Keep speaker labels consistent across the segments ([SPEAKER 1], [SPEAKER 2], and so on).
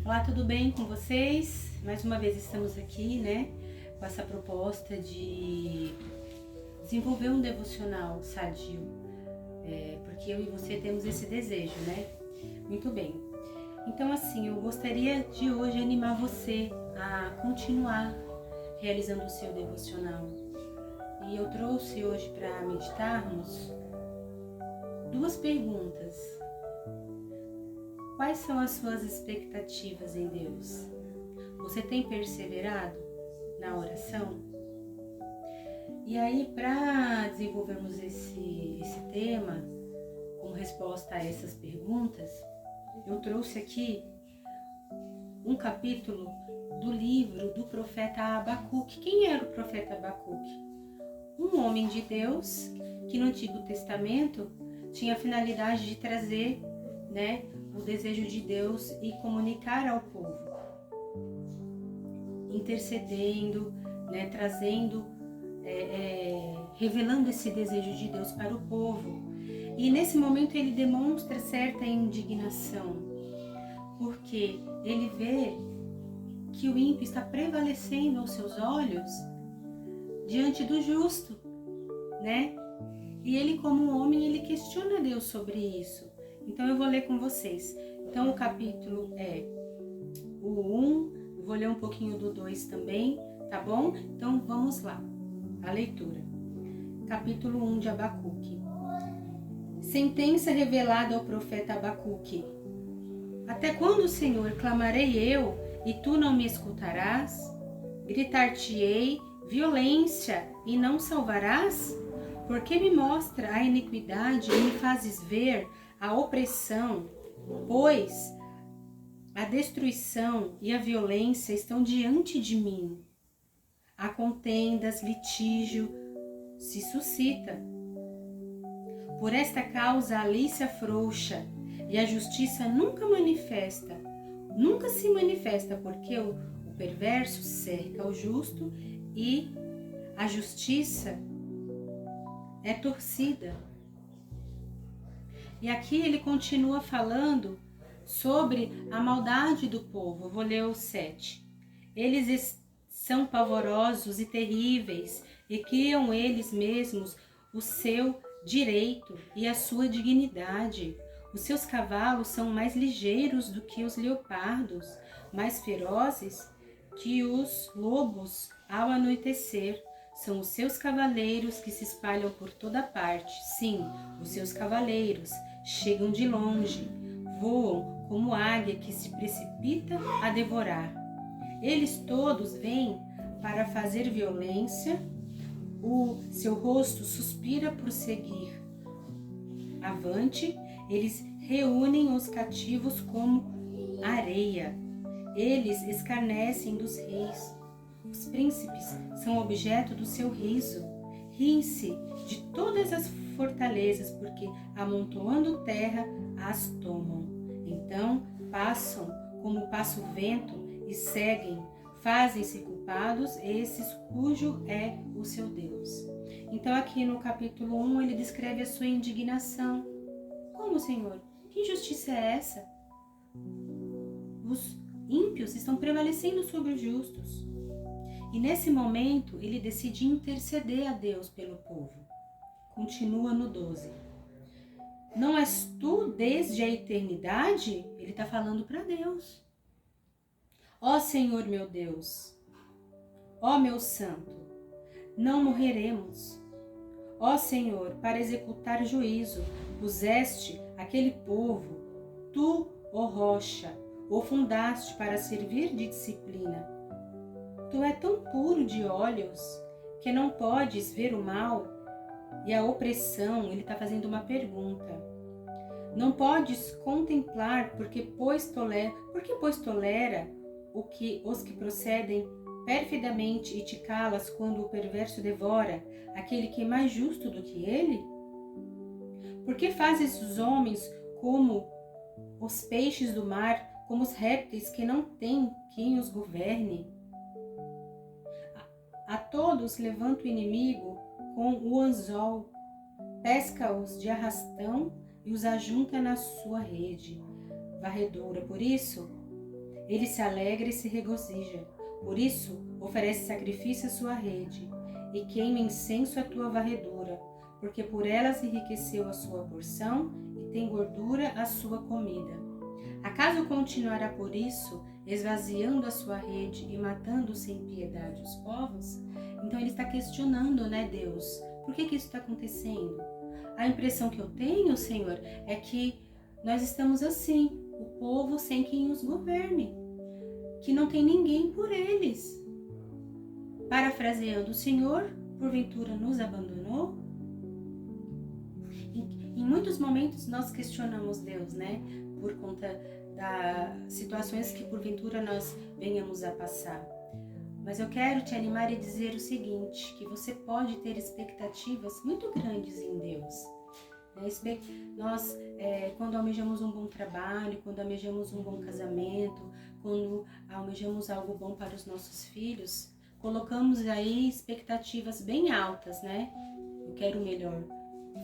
[SPEAKER 1] Olá, tudo bem com vocês? Mais uma vez estamos aqui, com essa proposta de desenvolver um devocional sadio, porque eu e você temos esse desejo, Muito bem. Então, assim, eu gostaria de hoje animar você a continuar realizando o seu devocional. E eu trouxe hoje para meditarmos 2 perguntas. Quais são as suas expectativas em Deus? Você tem perseverado na oração? E aí, para desenvolvermos esse tema, como resposta a essas perguntas, eu trouxe aqui um capítulo do livro do profeta Abacuque. Quem era o profeta Abacuque? Um homem de Deus que no Antigo Testamento tinha a finalidade de trazer, o desejo de Deus e comunicar ao povo, intercedendo, trazendo, revelando esse desejo de Deus para o povo. E nesse momento ele demonstra certa indignação, porque ele vê que o ímpio está prevalecendo aos seus olhos diante do justo, E ele, como homem, ele questiona Deus sobre isso. Então eu vou ler com vocês. Então o capítulo é o 1, eu vou ler um pouquinho do 2 também, tá bom? Então vamos lá, a leitura. Capítulo 1 de Abacuque. Sentença revelada ao profeta Abacuque. Até quando, Senhor, clamarei eu e tu não me escutarás? Gritar-te-ei violência e não salvarás? Porque me mostra a iniquidade e me fazes ver a opressão, pois a destruição e a violência estão diante de mim. Há contendas, litígio se suscita. Por esta causa a lei se afrouxa e a justiça nunca se manifesta, porque o perverso cerca o justo e a justiça é torcida. E aqui ele continua falando sobre a maldade do povo. Eu vou ler o 7. Eles são pavorosos e terríveis e criam eles mesmos o seu direito e a sua dignidade. Os seus cavalos são mais ligeiros do que os leopardos, mais ferozes que os lobos ao anoitecer. São os seus cavaleiros que se espalham por toda parte. Sim, os seus cavaleiros chegam de longe, voam como águia que se precipita a devorar. Eles todos vêm para fazer violência, o seu rosto suspira por seguir avante, eles reúnem os cativos como areia. Eles escarnecem dos reis. Os príncipes são objeto do seu riso. Riem-se de todas as fortalezas, porque amontoando terra as tomam. Então passam como passa o vento e seguem, fazem-se culpados esses cujo é o seu Deus. Então aqui no capítulo 1 ele descreve a sua indignação. Como, Senhor? Que injustiça é essa? Os ímpios estão prevalecendo sobre os justos. E nesse momento ele decide interceder a Deus pelo povo. Continua no 12. Não és tu desde a eternidade? Ele está falando para Deus. Ó Senhor meu Deus, ó meu santo, não morreremos. Ó Senhor, para executar juízo, puseste aquele povo, tu, ó rocha, o fundaste para servir de disciplina. Tu é tão puro de olhos que não podes ver o mal e a opressão. Ele está fazendo uma pergunta. Não podes contemplar porque pois tolera os que procedem perfidamente e te calas quando o perverso devora aquele que é mais justo do que ele? Por que fazes os homens como os peixes do mar, como os répteis que não têm quem os governe? A todos levanta o inimigo com o anzol, pesca-os de arrastão e os ajunta na sua rede varredora. Por isso, Ele se alegra e se regozija. Por isso, oferece sacrifício à sua rede e queima incenso à tua varredura, porque por elas enriqueceu a sua porção e tem gordura a sua comida. Acaso continuará por isso, esvaziando a sua rede e matando sem piedade os povos? Então ele está questionando, Deus, por que isso está acontecendo? A impressão que eu tenho, Senhor, é que nós estamos assim, o povo sem quem os governe, que não tem ninguém por eles. Parafraseando, o Senhor, porventura, nos abandonou? Em muitos momentos nós questionamos Deus, por conta das situações que porventura nós venhamos a passar. Mas eu quero te animar e dizer o seguinte, que você pode ter expectativas muito grandes em Deus. Nós, quando almejamos um bom trabalho, quando almejamos um bom casamento, quando almejamos algo bom para os nossos filhos, colocamos aí expectativas bem altas, Eu quero o melhor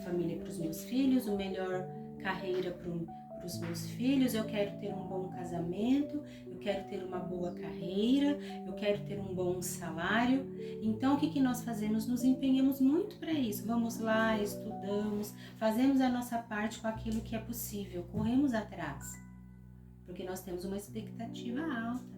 [SPEAKER 1] família para os meus filhos, o melhor carreira para os meus filhos, eu quero ter um bom casamento, eu quero ter uma boa carreira, eu quero ter um bom salário. Então o que nós fazemos? Nos empenhamos muito para isso. Vamos lá, estudamos, fazemos a nossa parte com aquilo que é possível, corremos atrás, porque nós temos uma expectativa alta.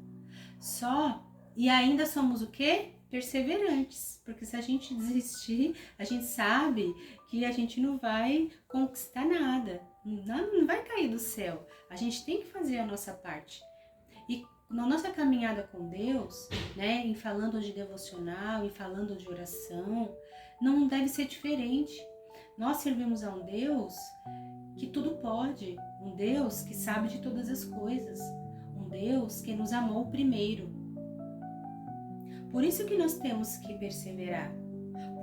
[SPEAKER 1] E ainda somos o quê? Perseverantes, porque se a gente desistir, a gente sabe que a gente não vai conquistar nada, não vai cair do céu. A gente tem que fazer a nossa parte. E na nossa caminhada com Deus, em falando de devocional, em falando de oração, não deve ser diferente. Nós servimos a um Deus que tudo pode, um Deus que sabe de todas as coisas, um Deus que nos amou primeiro. Por isso que nós temos que perseverar.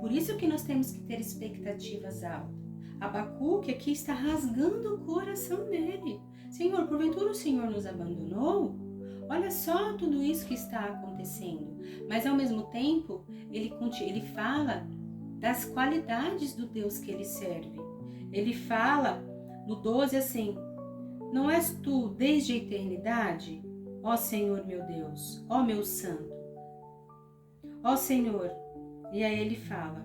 [SPEAKER 1] Por isso que nós temos que ter expectativas altas. Abacuque aqui está rasgando o coração dele. Senhor, porventura o Senhor nos abandonou? Olha só tudo isso que está acontecendo. Mas ao mesmo tempo, ele fala das qualidades do Deus que ele serve. Ele fala no 12 assim: não és tu desde a eternidade, ó Senhor meu Deus, ó meu santo? Ó Senhor, e aí ele fala,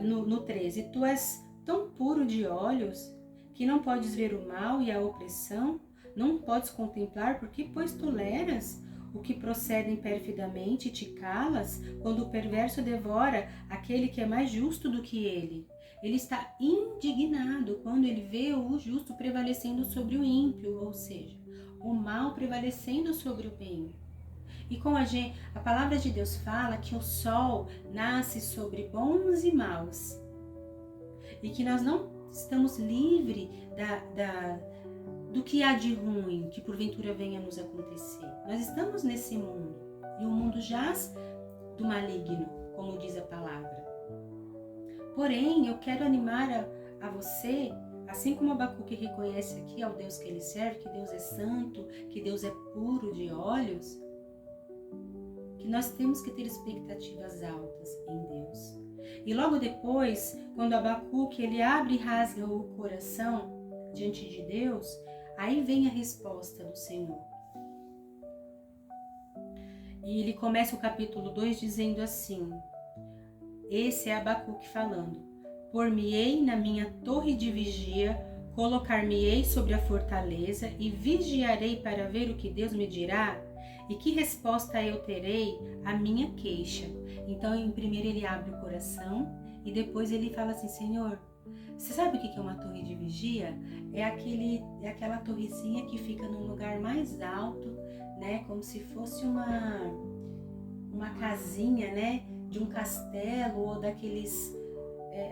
[SPEAKER 1] no 13, tu és tão puro de olhos que não podes ver o mal e a opressão, não podes contemplar, porque pois toleras o que procedem perfidamente e te calas quando o perverso devora aquele que é mais justo do que ele. Ele está indignado quando ele vê o justo prevalecendo sobre o ímpio, ou seja, o mal prevalecendo sobre o bem. E com a palavra de Deus fala que o sol nasce sobre bons e maus. E que nós não estamos livres do que há de ruim, que porventura venha nos acontecer. Nós estamos nesse mundo. E o mundo jaz do maligno, como diz a palavra. Porém, eu quero animar a você, assim como Abacuque reconhece aqui ao Deus que ele serve, que Deus é santo, que Deus é puro de olhos, que nós temos que ter expectativas altas em Deus. E logo depois, quando Abacuque ele abre e rasga o coração diante de Deus, aí vem a resposta do Senhor. E ele começa o capítulo 2 dizendo assim, esse é Abacuque falando: por-me-ei na minha torre de vigia, colocar-me-ei sobre a fortaleza e vigiarei para ver o que Deus me dirá e que resposta eu terei à minha queixa. Então, em primeiro ele abre o coração e depois ele fala assim: Senhor, você sabe o que é uma torre de vigia? É aquela torrezinha que fica num lugar mais alto, como se fosse uma casinha, de um castelo ou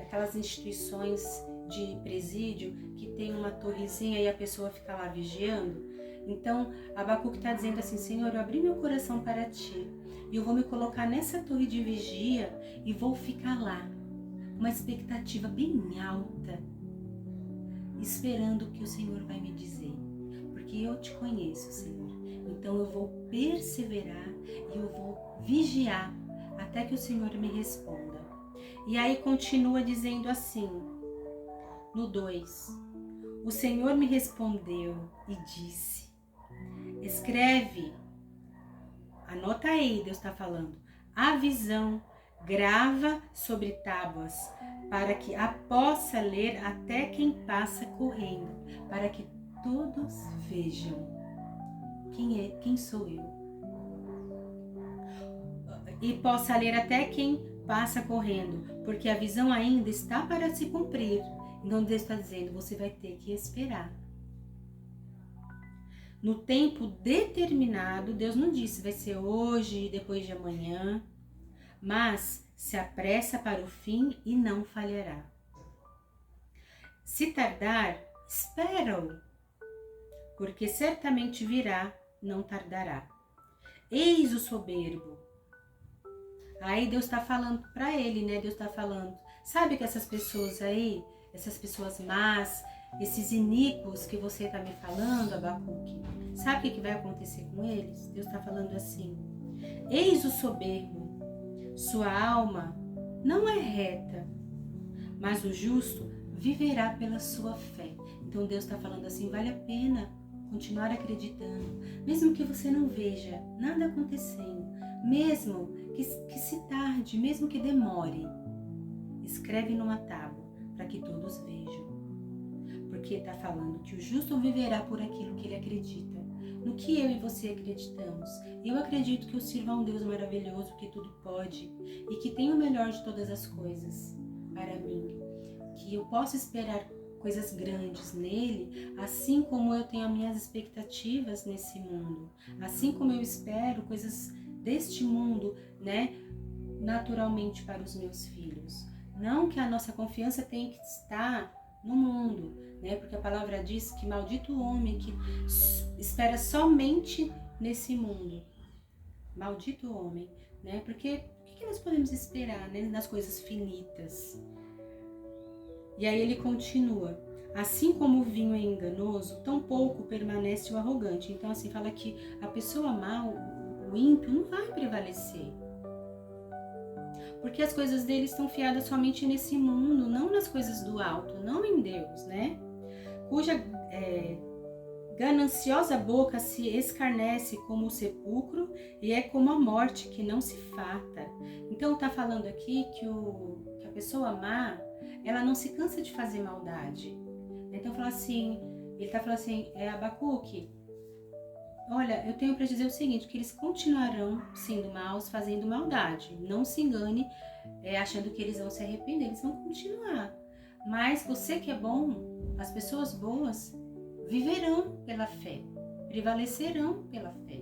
[SPEAKER 1] aquelas instituições de presídio que tem uma torrezinha e a pessoa fica lá vigiando. Então, Abacuque está dizendo assim: Senhor, eu abri meu coração para ti e eu vou me colocar nessa torre de vigia e vou ficar lá, uma expectativa bem alta, esperando o que o Senhor vai me dizer, porque eu te conheço, Senhor. Então eu vou perseverar e eu vou vigiar até que o Senhor me responda. E aí continua dizendo assim, no 2, o Senhor me respondeu e disse: Escreve, anota aí, Deus está falando, a visão, grava sobre tábuas, para que a possa ler até quem passa correndo, para que todos vejam quem sou eu. E possa ler até quem passa correndo, porque a visão ainda está para se cumprir. Então Deus está dizendo, você vai ter que esperar. No tempo determinado, Deus não disse vai ser hoje, depois de amanhã, mas se apressa para o fim e não falhará. Se tardar, espera-o, porque certamente virá, não tardará. Eis o soberbo. Aí Deus está falando para ele, né? Deus está falando, sabe que essas pessoas aí, essas pessoas más, esses iníquos que você está me falando, Abacuque, sabe o que vai acontecer com eles? Deus está falando assim, eis o soberbo, sua alma não é reta, mas o justo viverá pela sua fé. Então Deus está falando assim, vale a pena continuar acreditando, mesmo que você não veja nada acontecendo, mesmo que se tarde, mesmo que demore, escreve numa tábua para que todos vejam. Porque está falando que o justo viverá por aquilo que ele acredita. No que eu e você acreditamos? Eu acredito que eu sirvo a um Deus maravilhoso que tudo pode e que tem o melhor de todas as coisas para mim. Que eu posso esperar coisas grandes nele, assim como eu tenho as minhas expectativas nesse mundo. Assim como eu espero coisas deste mundo, né, naturalmente para os meus filhos. Não que a nossa confiança tenha que estar no mundo, né? Porque a palavra diz que maldito o homem que espera somente nesse mundo. Maldito o homem, né? Porque o que nós podemos esperar, né, nas coisas finitas? E aí ele continua, assim como o vinho é enganoso, tão pouco permanece o arrogante. Então assim, fala que a pessoa má, o ímpio, não vai prevalecer. Porque as coisas dele estão fiadas somente nesse mundo, não nas coisas do alto, não em Deus, né? Cuja gananciosa boca se escarnece como o sepulcro e é como a morte que não se farta. Então tá falando aqui que a pessoa má, ela não se cansa de fazer maldade. Então fala assim, ele tá falando assim, Abacuque, olha, eu tenho para dizer o seguinte, que eles continuarão sendo maus, fazendo maldade. Não se engane, achando que eles vão se arrepender, eles vão continuar. Mas você que é bom, as pessoas boas, viverão pela fé, prevalecerão pela fé.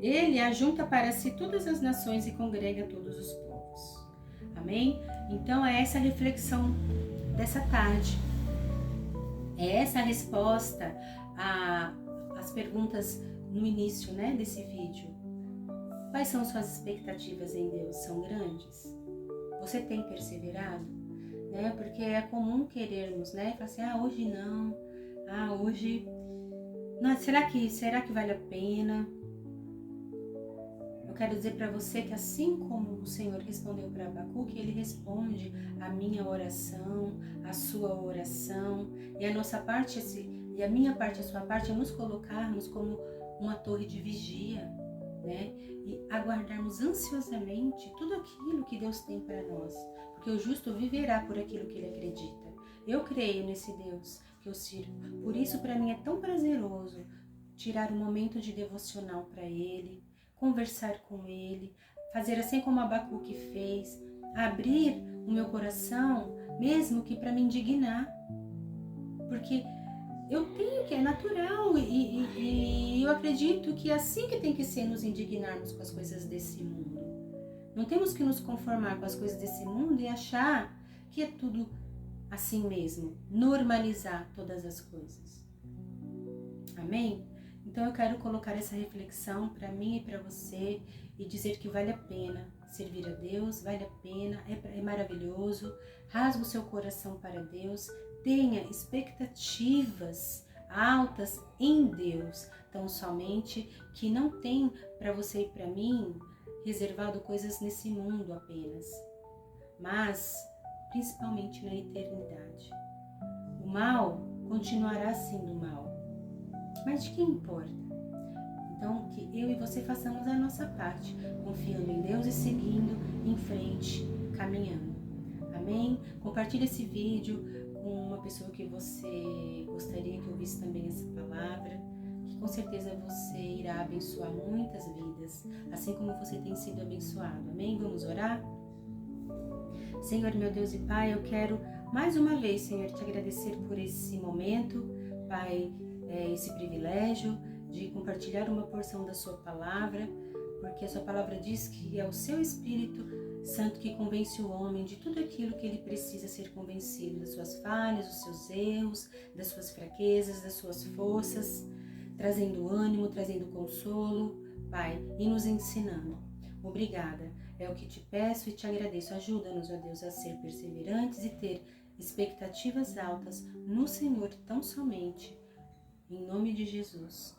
[SPEAKER 1] Ele ajunta para si todas as nações e congrega todos os povos. Amém? Então é essa a reflexão dessa tarde. É essa a resposta às perguntas no início, né, desse vídeo. Quais são suas expectativas em Deus? São grandes? Você tem perseverado? Né? Porque é comum querermos, né? Falar assim, hoje não. Hoje... Não, será que vale a pena? Eu quero dizer para você que assim como o Senhor respondeu para Abacuque, Ele responde a minha oração, a sua oração, e a nossa parte, e a minha parte, a sua parte, é nos colocarmos como uma torre de vigia, né? E aguardarmos ansiosamente tudo aquilo que Deus tem para nós, porque o justo viverá por aquilo que ele acredita. Eu creio nesse Deus que eu sirvo, por isso para mim é tão prazeroso tirar um momento de devocional para Ele, conversar com Ele, fazer assim como Abacuque fez, abrir o meu coração, mesmo que para me indignar, porque eu tenho que, é natural, e eu acredito que é assim que tem que ser, nos indignarmos com as coisas desse mundo. Não temos que nos conformar com as coisas desse mundo e achar que é tudo assim mesmo, normalizar todas as coisas. Amém? Então eu quero colocar essa reflexão para mim e para você e dizer que vale a pena servir a Deus, vale a pena, é maravilhoso, rasga o seu coração para Deus, tenha expectativas altas em Deus, tão somente que não tem para você e para mim reservado coisas nesse mundo apenas, mas principalmente na eternidade. O mal, continuará sendo mal. Mas de que importa? Então, que eu e você façamos a nossa parte, confiando em Deus e seguindo em frente, caminhando. Amém? Compartilhe esse vídeo com uma pessoa que você gostaria que ouvisse também essa palavra, que com certeza você irá abençoar muitas vidas, assim como você tem sido abençoado. Amém? Vamos orar? Senhor, meu Deus e Pai, eu quero mais uma vez, Senhor, te agradecer por esse momento, Pai, esse privilégio de compartilhar uma porção da sua palavra, porque a sua palavra diz que é o seu Espírito Santo que convence o homem de tudo aquilo que ele precisa ser convencido, das suas falhas, dos seus erros, das suas fraquezas, das suas forças, trazendo ânimo, trazendo consolo, Pai, e nos ensinando. Obrigada, é o que te peço e te agradeço. Ajuda-nos, ó Deus, a ser perseverantes e ter expectativas altas no Senhor tão somente. Em nome de Jesus.